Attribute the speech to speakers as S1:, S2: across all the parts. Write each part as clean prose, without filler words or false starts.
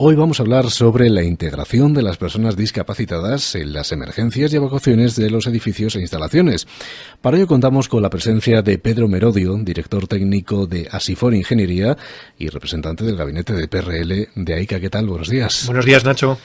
S1: Hoy vamos a hablar sobre la integración de las personas discapacitadas en las emergencias y evacuaciones de los edificios e instalaciones. Para ello contamos con la presencia de Pedro Merodio, director técnico de Asifor Ingeniería y representante del gabinete de PRL de AICA. ¿Qué tal? Buenos días.
S2: Buenos días, Nacho.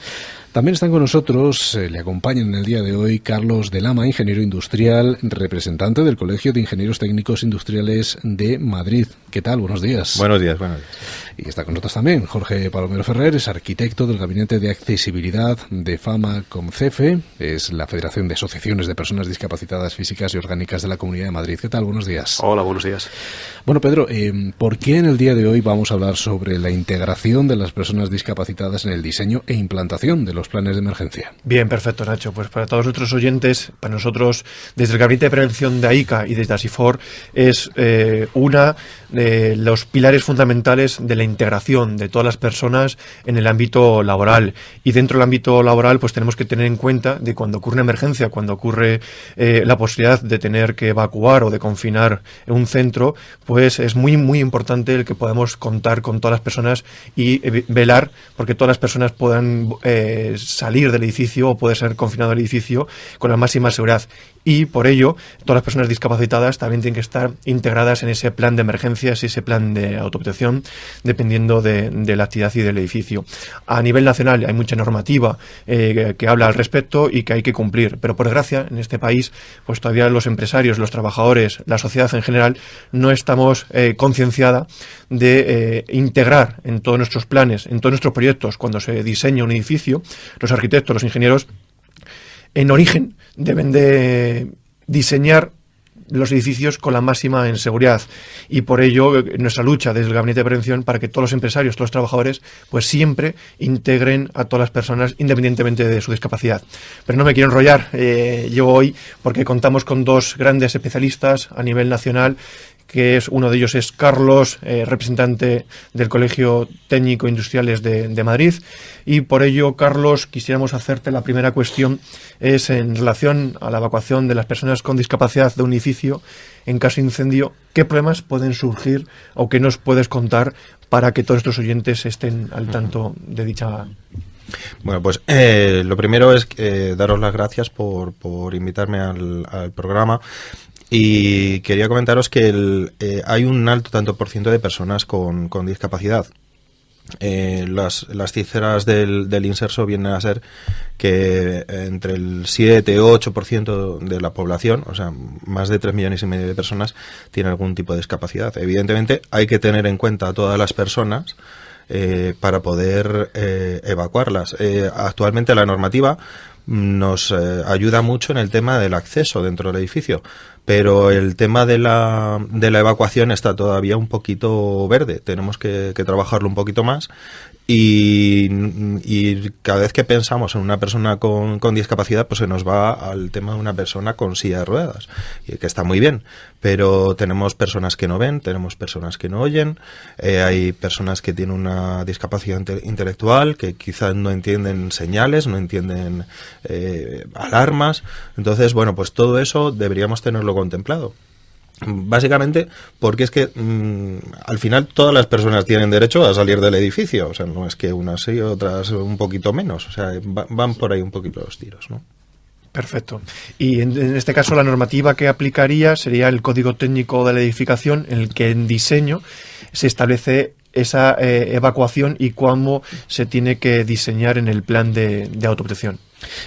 S1: También están con nosotros, le acompañan en el día de hoy, Carlos de Lama, ingeniero industrial, representante del Colegio de Ingenieros Técnicos Industriales de Madrid. ¿Qué tal? Buenos días.
S3: Buenos días, buenos días.
S1: Y está con nosotros también Jorge Palomero Ferrer, es arquitecto del Gabinete de Accesibilidad de FAMA Concefe, es la Federación de Asociaciones de Personas Discapacitadas Físicas y Orgánicas de la Comunidad de Madrid. ¿Qué tal? Buenos días.
S4: Hola, buenos días.
S1: Bueno, Pedro, ¿por qué en el día de hoy vamos a hablar sobre la integración de las personas discapacitadas en el diseño e implantación de los planes de emergencia?
S2: Bien, perfecto, Nacho. Pues para todos nuestros oyentes, para nosotros, desde el Gabinete de Prevención de AICA y desde Asifor, es una de los pilares fundamentales de la integración de todas las personas en el ámbito laboral. Y dentro del ámbito laboral, pues tenemos que tener en cuenta de cuando ocurre una emergencia, cuando ocurre la posibilidad de tener que evacuar o de confinar en un centro, pues es muy, muy importante el que podamos contar con todas las personas y velar porque todas las personas puedan salir del edificio o poder ser confinado al edificio con la máxima seguridad. Y por ello, todas las personas discapacitadas también tienen que estar integradas en ese plan de emergencias y ese plan de autoprotección, dependiendo de la actividad y del edificio. A nivel nacional hay mucha normativa que habla al respecto y que hay que cumplir, pero por desgracia, en este país, pues todavía los empresarios, los trabajadores, la sociedad en general, no estamos concienciada de integrar en todos nuestros planes, en todos nuestros proyectos, cuando se diseña un edificio, los arquitectos, los ingenieros, en origen deben de diseñar los edificios con la máxima en seguridad, y por ello nuestra lucha desde el Gabinete de Prevención para que todos los empresarios, todos los trabajadores, pues siempre integren a todas las personas independientemente de su discapacidad. Pero no me quiero enrollar, yo hoy, porque contamos con dos grandes especialistas a nivel nacional, que es uno de ellos es Carlos, representante del Colegio Técnico Industriales de Madrid, y por ello, Carlos, quisiéramos hacerte la primera cuestión, es en relación a la evacuación de las personas con discapacidad de un edificio en caso de incendio. ¿Qué problemas pueden surgir o qué nos puedes contar para que todos estos oyentes estén al tanto de dicha?
S3: Bueno, pues lo primero es daros las gracias por invitarme al programa. Y quería comentaros que hay un alto tanto por ciento de personas con discapacidad. Las cifras del Inserso vienen a ser que entre el 7 o 8% de la población, o sea, más de 3,5 millones de personas, tienen algún tipo de discapacidad. Evidentemente hay que tener en cuenta a todas las personas para poder evacuarlas. Actualmente la normativa nos ayuda mucho en el tema del acceso dentro del edificio, pero el tema de la evacuación está todavía un poquito verde. Tenemos que trabajarlo un poquito más, y cada vez que pensamos en una persona con discapacidad, pues se nos va al tema de una persona con silla de ruedas, y que está muy bien, pero tenemos personas que no ven, tenemos personas que no oyen, hay personas que tienen una discapacidad intelectual, que quizás no entienden señales, no entienden alarmas. Entonces, bueno, pues todo eso deberíamos tenerlo contemplado. Básicamente porque es que al final todas las personas tienen derecho a salir del edificio, o sea, no es que unas sí, otras un poquito menos, o sea, van por ahí un poquito los tiros, ¿no?
S2: Perfecto. Y en este caso la normativa que aplicaría sería el Código Técnico de la Edificación, en el que en diseño se establece esa evacuación y cómo se tiene que diseñar en el plan de autoprotección.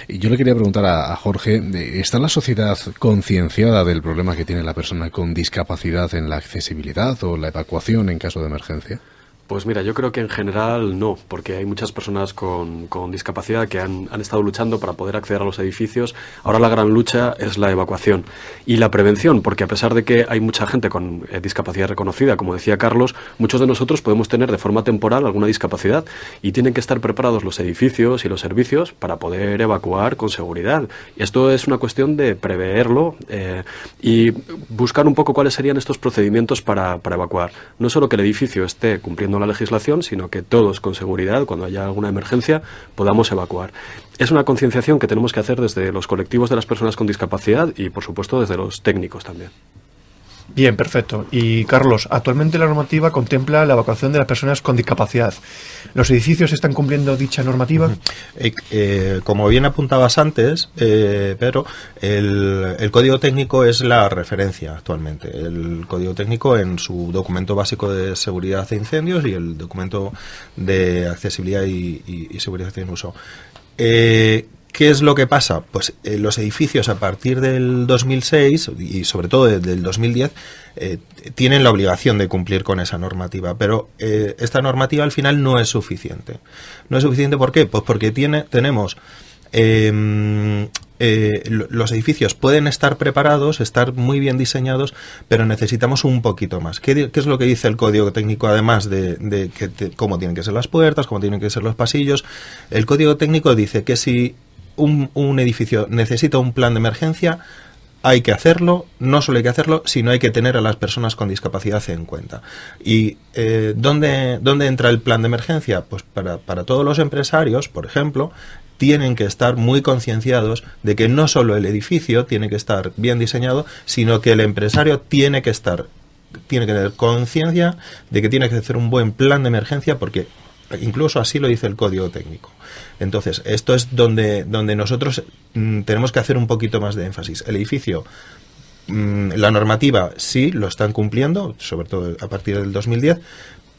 S1: Y yo le quería preguntar a Jorge, ¿está la sociedad concienciada del problema que tiene la persona con discapacidad en la accesibilidad o la evacuación en caso de emergencia?
S4: Pues mira, yo creo que en general no, porque hay muchas personas con discapacidad que han estado luchando para poder acceder a los edificios. Ahora la gran lucha es la evacuación y la prevención, porque a pesar de que hay mucha gente con discapacidad reconocida, como decía Carlos, muchos de nosotros podemos tener de forma temporal alguna discapacidad y tienen que estar preparados los edificios y los servicios para poder evacuar con seguridad. Y esto es una cuestión de preverlo y buscar un poco cuáles serían estos procedimientos para evacuar. No solo que el edificio esté cumpliendo la legislación, sino que todos con seguridad, cuando haya alguna emergencia, podamos evacuar. Es una concienciación que tenemos que hacer desde los colectivos de las personas con discapacidad y, por supuesto, desde los técnicos también.
S2: Bien, perfecto. Y Carlos, actualmente la normativa contempla la evacuación de las personas con discapacidad. ¿Los edificios están cumpliendo dicha normativa?
S3: Como bien apuntabas antes, Pedro, el Código Técnico es la referencia actualmente. El Código Técnico en su documento básico de seguridad de incendios y el documento de accesibilidad y seguridad en uso. ¿Qué es lo que pasa? Pues los edificios a partir del 2006 y sobre todo del 2010 tienen la obligación de cumplir con esa normativa, pero esta normativa al final no es suficiente. ¿No es suficiente por qué? Pues porque tenemos los edificios pueden estar preparados, estar muy bien diseñados, pero necesitamos un poquito más. ¿Qué es lo que dice el Código Técnico, además de cómo tienen que ser las puertas, cómo tienen que ser los pasillos? El Código Técnico dice que si un edificio necesita un plan de emergencia, hay que hacerlo, no solo hay que hacerlo, sino hay que tener a las personas con discapacidad en cuenta. ¿Y dónde entra el plan de emergencia? Pues para todos los empresarios, por ejemplo, tienen que estar muy concienciados de que no solo el edificio tiene que estar bien diseñado, sino que el empresario tiene que tener conciencia de que tiene que hacer un buen plan de emergencia, porque incluso así lo dice el Código Técnico. Entonces, esto es donde nosotros tenemos que hacer un poquito más de énfasis. El edificio, la normativa sí lo están cumpliendo, sobre todo a partir del 2010,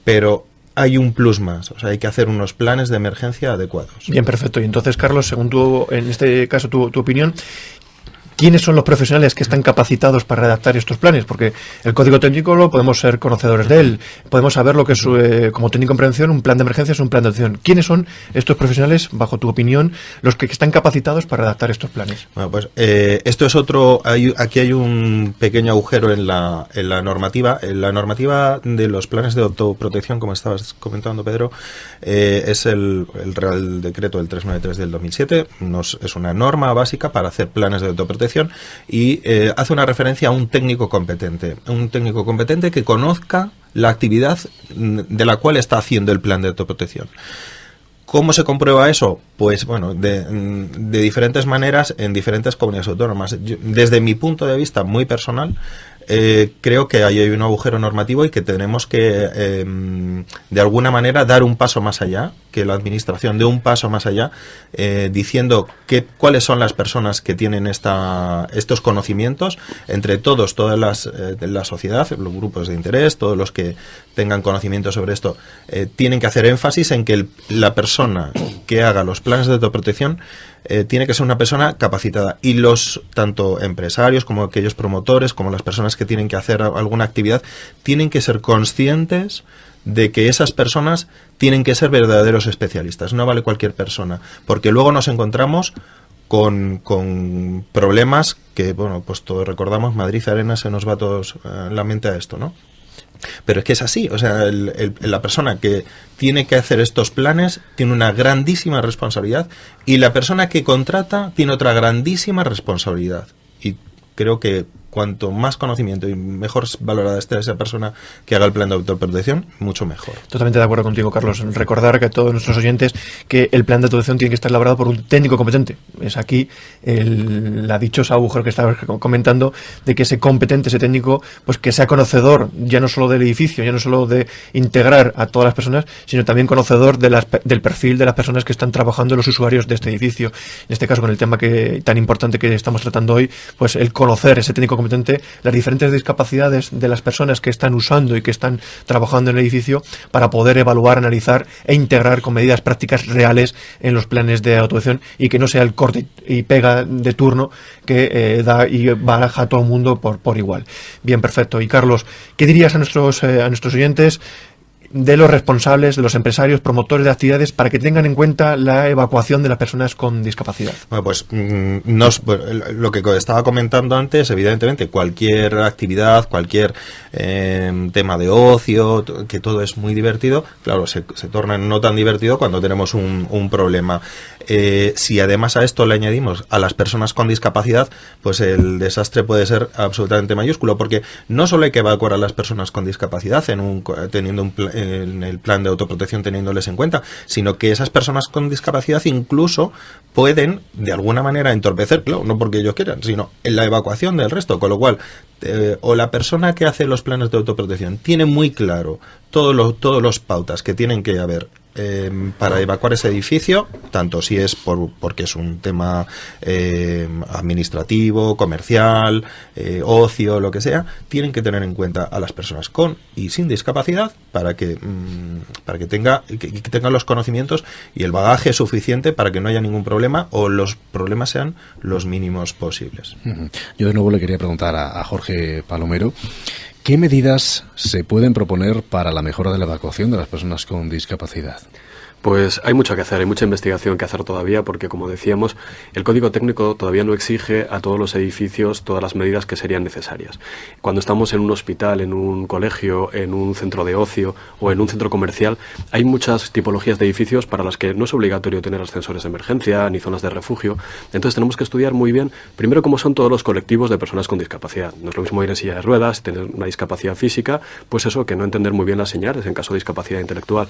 S3: pero hay un plus más, o sea, hay que hacer unos planes de emergencia adecuados.
S2: Bien, perfecto. Y entonces, Carlos, según en este caso tu opinión, ¿quiénes son los profesionales que están capacitados para redactar estos planes? Porque el Código Técnico lo podemos ser conocedores de él, podemos saber lo que es, como técnico en prevención, un plan de emergencia es un plan de acción. ¿Quiénes son estos profesionales, bajo tu opinión, los que están capacitados para redactar estos planes?
S3: Bueno, pues esto es otro. Aquí hay un pequeño agujero en la normativa. En la normativa de los planes de autoprotección, como estabas comentando, Pedro, es el Real Decreto del 393 del 2007. Es una norma básica para hacer planes de autoprotección. Y hace una referencia a un técnico competente que conozca la actividad de la cual está haciendo el plan de autoprotección. ¿Cómo se comprueba eso? Pues bueno, de diferentes maneras en diferentes comunidades autónomas. Desde mi punto de vista muy personal, creo que ahí hay un agujero normativo y que tenemos que de alguna manera dar un paso más allá, que la administración dé un paso más allá, diciendo cuáles son las personas que tienen estos conocimientos, entre todos, la sociedad, los grupos de interés, todos los que tengan conocimiento sobre esto, tienen que hacer énfasis en que la persona que haga los planes de autoprotección tiene que ser una persona capacitada, y los tanto empresarios como aquellos promotores como las personas que tienen que hacer alguna actividad tienen que ser conscientes de que esas personas tienen que ser verdaderos especialistas, no vale cualquier persona, porque luego nos encontramos con problemas que, bueno, pues todos recordamos, Madrid Arena, se nos va a todos la mente a esto, ¿no? Pero es que es así, o sea, la persona que tiene que hacer estos planes tiene una grandísima responsabilidad, y la persona que contrata tiene otra grandísima responsabilidad. Y creo que cuanto más conocimiento y mejor valorada esté esa persona que haga el plan de autoprotección, mucho mejor.
S2: Totalmente de acuerdo contigo, Carlos. Recordar que a todos nuestros oyentes que el plan de autoprotección tiene que estar elaborado por un técnico competente. Es aquí la dichosa agujero que estabas comentando, de que ese competente, ese técnico, pues que sea conocedor ya no solo del edificio, ya no solo de integrar a todas las personas, sino también conocedor del perfil de las personas que están trabajando, los usuarios de este edificio. En este caso, con el tema tan importante que estamos tratando hoy, pues el conocer, ese técnico competente, las diferentes discapacidades de las personas que están usando y que están trabajando en el edificio, para poder evaluar, analizar e integrar con medidas prácticas reales en los planes de autoprotección, y que no sea el corte y pega de turno que da y baraja a todo el mundo por igual. Bien, perfecto. Y Carlos, ¿qué dirías a nuestros oyentes de los responsables, de los empresarios, promotores de actividades, para que tengan en cuenta la evacuación de las personas con discapacidad?
S3: Bueno, pues lo que estaba comentando antes, evidentemente, cualquier actividad, cualquier tema de ocio, que todo es muy divertido, claro, se torna no tan divertido cuando tenemos un problema. Si además a esto le añadimos a las personas con discapacidad, pues el desastre puede ser absolutamente mayúsculo, porque no solo hay que evacuar a las personas con discapacidad teniendo en el plan de autoprotección teniéndoles en cuenta, sino que esas personas con discapacidad incluso pueden de alguna manera entorpecer, claro, no porque ellos quieran, sino en la evacuación del resto, con lo cual o la persona que hace los planes de autoprotección tiene muy claro todos los pautas que tienen que haber para evacuar ese edificio, tanto si es porque es un tema administrativo, comercial, ocio, lo que sea, tienen que tener en cuenta a las personas con y sin discapacidad para que tengan los conocimientos y el bagaje suficiente para que no haya ningún problema o los problemas sean los mínimos posibles.
S1: Yo de nuevo le quería preguntar a Jorge Palomero, ¿qué medidas se pueden proponer para la mejora de la evacuación de las personas con discapacidad?
S4: Pues hay mucho que hacer, hay mucha investigación que hacer todavía porque, como decíamos, el Código Técnico todavía no exige a todos los edificios todas las medidas que serían necesarias. Cuando estamos en un hospital, en un colegio, en un centro de ocio o en un centro comercial, hay muchas tipologías de edificios para las que no es obligatorio tener ascensores de emergencia ni zonas de refugio. Entonces tenemos que estudiar muy bien, primero, cómo son todos los colectivos de personas con discapacidad. No es lo mismo ir en silla de ruedas, tener una discapacidad física, pues eso, que no entender muy bien las señales en caso de discapacidad intelectual.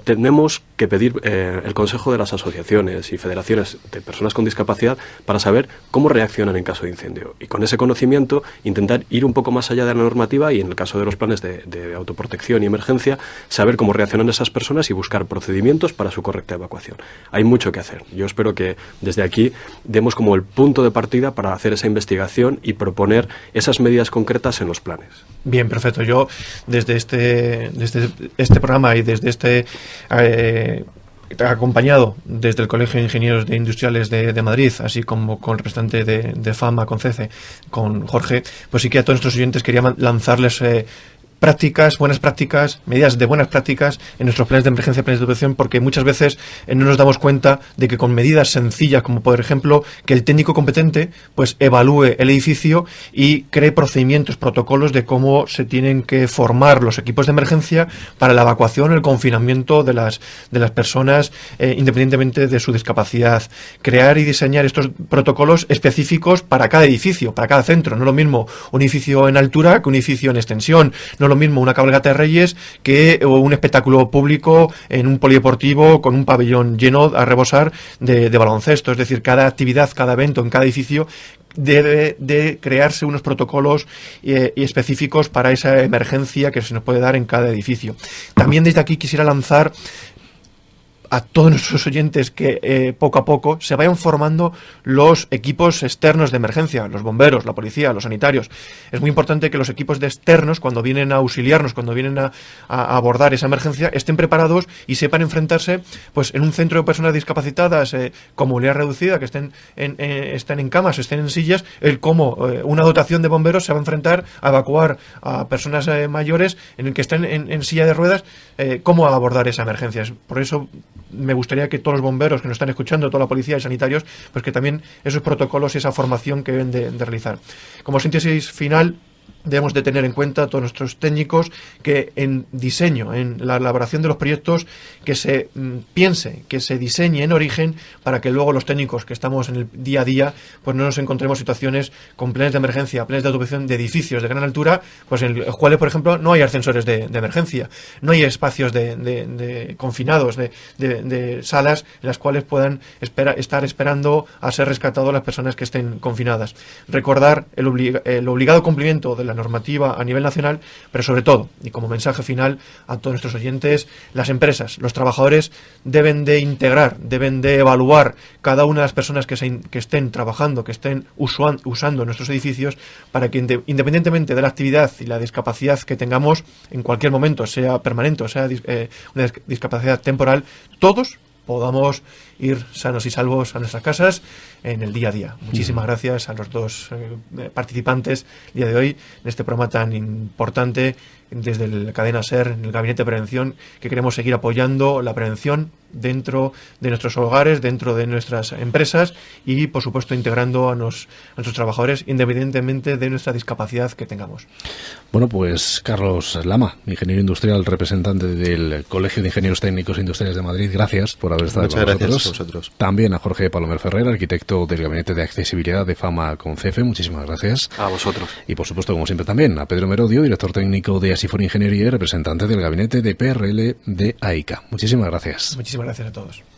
S4: Tenemos que pedir el consejo de las asociaciones y federaciones de personas con discapacidad para saber cómo reaccionan en caso de incendio. Y con ese conocimiento intentar ir un poco más allá de la normativa y, en el caso de los planes de autoprotección y emergencia, saber cómo reaccionan esas personas y buscar procedimientos para su correcta evacuación. Hay mucho que hacer. Yo espero que desde aquí demos como el punto de partida para hacer esa investigación y proponer esas medidas concretas en los planes.
S2: Bien, perfecto. Yo desde este programa y desde acompañado desde el Colegio de Ingenieros de Industriales de Madrid, así como con el representante de FAMA, con CECE, con Jorge, pues sí que a todos nuestros oyentes quería lanzarles buenas prácticas, medidas de buenas prácticas en nuestros planes de emergencia, planes de protección, porque muchas veces no nos damos cuenta de que con medidas sencillas, como por ejemplo que el técnico competente pues evalúe el edificio y cree procedimientos, protocolos de cómo se tienen que formar los equipos de emergencia para la evacuación o el confinamiento de las personas independientemente de su discapacidad. Crear y diseñar estos protocolos específicos para cada edificio, para cada centro. No es lo mismo un edificio en altura que un edificio en extensión. No es lo mismo una cabalgata de Reyes que un espectáculo público en un polideportivo con un pabellón lleno a rebosar de baloncesto. Es decir, cada actividad, cada evento en cada edificio debe de crearse unos protocolos y específicos para esa emergencia que se nos puede dar en cada edificio. También desde aquí quisiera lanzar a todos nuestros oyentes que poco a poco se vayan formando los equipos externos de emergencia, los bomberos, la policía, los sanitarios. Es muy importante que los equipos de externos, cuando vienen a auxiliarnos, cuando vienen a abordar esa emergencia, estén preparados y sepan enfrentarse pues en un centro de personas discapacitadas con movilidad reducida, que estén en camas, estén en sillas, cómo una dotación de bomberos se va a enfrentar a evacuar a personas mayores en el que estén en silla de ruedas, cómo abordar esa emergencia. Por eso me gustaría que todos los bomberos que nos están escuchando, toda la policía y sanitarios, pues que también esos protocolos y esa formación que deben de realizar. Como síntesis final, debemos de tener en cuenta todos nuestros técnicos que en diseño, en la elaboración de los proyectos, que se piense, que se diseñe en origen para que luego los técnicos que estamos en el día a día pues no nos encontremos situaciones con planes de emergencia, planes de autoprotección de edificios de gran altura, pues en los cuales, por ejemplo, no hay ascensores de emergencia, no hay espacios de confinados, de salas en las cuales puedan estar esperando a ser rescatados las personas que estén confinadas. Recordar el obligado cumplimiento de la normativa a nivel nacional, pero sobre todo, y como mensaje final a todos nuestros oyentes, las empresas, los trabajadores deben de integrar, deben de evaluar cada una de las personas que estén trabajando, que estén usando nuestros edificios, para que independientemente de la actividad y la discapacidad que tengamos en cualquier momento, sea permanente o sea una discapacidad temporal, todos podamos ir sanos y salvos a nuestras casas en el día a día. Muchísimas gracias a los dos participantes el día de hoy en este programa tan importante desde la cadena SER, en el Gabinete de Prevención, que queremos seguir apoyando la prevención dentro de nuestros hogares, dentro de nuestras empresas y, por supuesto, integrando a nuestros trabajadores independientemente de nuestra discapacidad que tengamos.
S1: Bueno, pues Carlos Lama, ingeniero industrial, representante del Colegio de Ingenieros Técnicos Industriales de Madrid, gracias por haber estado con nosotros.
S3: Muchas gracias a vosotros.
S1: También a Jorge Palomero Ferrer, arquitecto arquitecto del Gabinete de Accesibilidad de Fama Concefe. Muchísimas gracias.
S4: A vosotros.
S1: Y por supuesto, como siempre también, a Pedro Merodio, director técnico de Asifor Ingeniería y representante del Gabinete de PRL de AICA. Muchísimas gracias.
S2: Muchísimas gracias a todos.